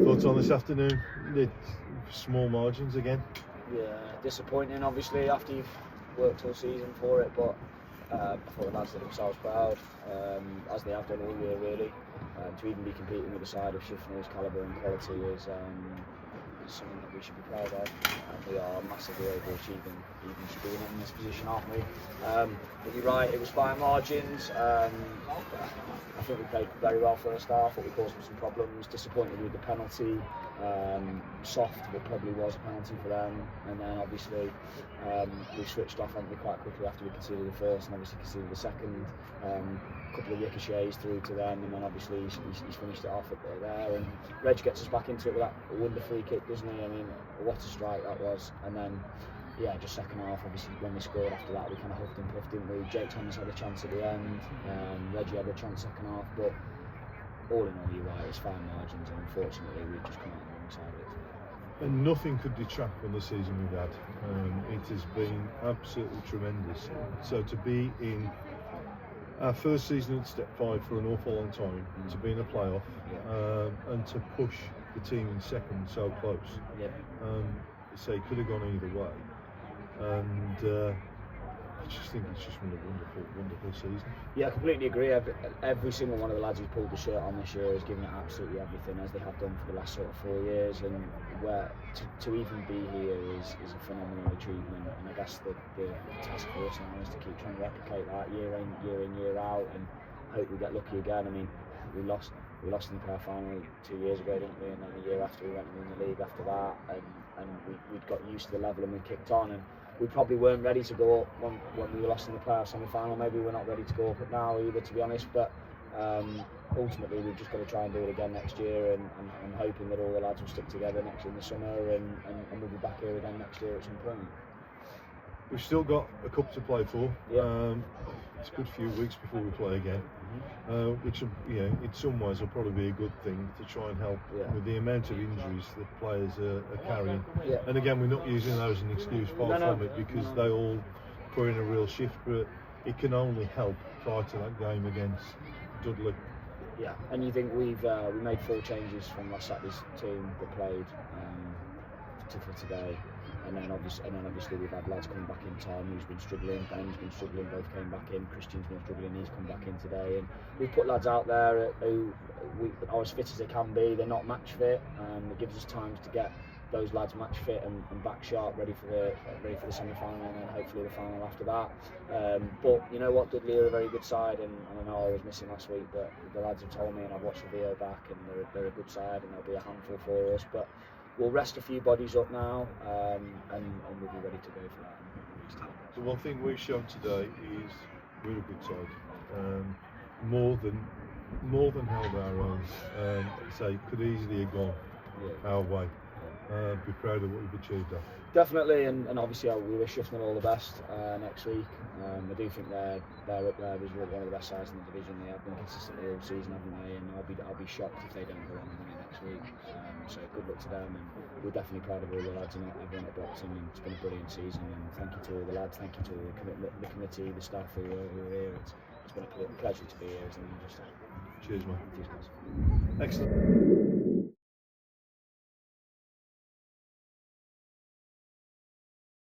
Thoughts on this afternoon? Small margins again. Yeah, disappointing obviously after you've worked all season for it, but I thought the lads did themselves proud, as they have done all year really. To even be competing with the side of Shifnal's calibre and quality is something that we should be proud of. We are massively overachieving even to being in this position, aren't we? But you're right, it was fine margins. I think we played very well first half, but we caused them some problems. Disappointed with the penalty. Soft, but probably was a penalty for them. And then obviously we switched off quite quickly after we conceded the first and obviously conceded the second. Couple of ricochets through to them, and then obviously he's finished it off there. And Reg gets us back into it with that wonderful kick, doesn't he? I mean, what a strike that was. And then, yeah, just second half, obviously when we scored after that, we kind of huffed and puffed, didn't we? Jake Thomas had a chance at the end, Reggie had a chance second half, but all in all, you're right, it's fine margins, and unfortunately we've just come out on the wrong side of it. And nothing could detract from the season we've had. It has been absolutely tremendous. So to be in our first season at Step 5 for an awful long time, to be in a playoff, and to push the team in second so close. So it could have gone either way. And I just think it's just been a wonderful, wonderful season. Yeah, I completely agree. Every single one of the lads who's pulled the shirt on this year has given it absolutely everything, as they have done for the last sort of 4 years. And where to even be here is a phenomenal achievement. And I guess the task for us now is to keep trying to replicate that year in, year out, and hope we get lucky again. I mean, we lost in the playoff final 2 years ago, didn't we? And then the year after we went in the league after that, and we'd got used to the level and we kicked on. And we probably weren't ready to go up when we were lost in the playoff semi-final. Maybe we're not ready to go up now either, to be honest. But ultimately, we've just got to try and do it again next year. And I'm hoping that all the lads will stick together next in the summer, and we'll be back here again next year at some point. We've still got a cup to play for. Yeah. It's a good few weeks before we play again, which, in some ways will probably be a good thing to try and help with the amount of injuries that players are carrying. Yeah. And again, we're not using those as an excuse far from it, because they all put in a real shift, but it can only help prior to that game against Dudley. Yeah, and you think we made 4 changes from last Saturday's team that played for today. And then obviously we've had lads coming back in. Tom, who's been struggling, Ben's been struggling, both came back in. Christian's been struggling, he's come back in today. And we've put lads out there who are as fit as they can be. They're not match fit, and it gives us time to get those lads match fit and back sharp, ready for the semi-final, and then hopefully the final after that. But you know what, Dudley are a very good side, and I know I was missing last week, but the lads have told me, and I've watched the video back, and they're a good side, and they'll be a handful for us. But we'll rest a few bodies up now, and we'll be ready to go for that. The one thing we've shown today is we're a good side. More than held our own. Could easily have gone our way. Be proud of what we've achieved there. Definitely, and obviously we wish Shifnal all the best next week. I do think they're up there as one of the best sides in the division. They have been consistently all season, haven't they? And I'll be shocked if they don't go on and win it next week. So good luck to them, and we're definitely proud of all the lads and everyone at Brocton. And it's been a brilliant season, and thank you to all the lads, thank you to all the committee, the staff who are here. It's been a pleasure to be here, isn't it? Cheers, mate. Cheers, guys. Excellent.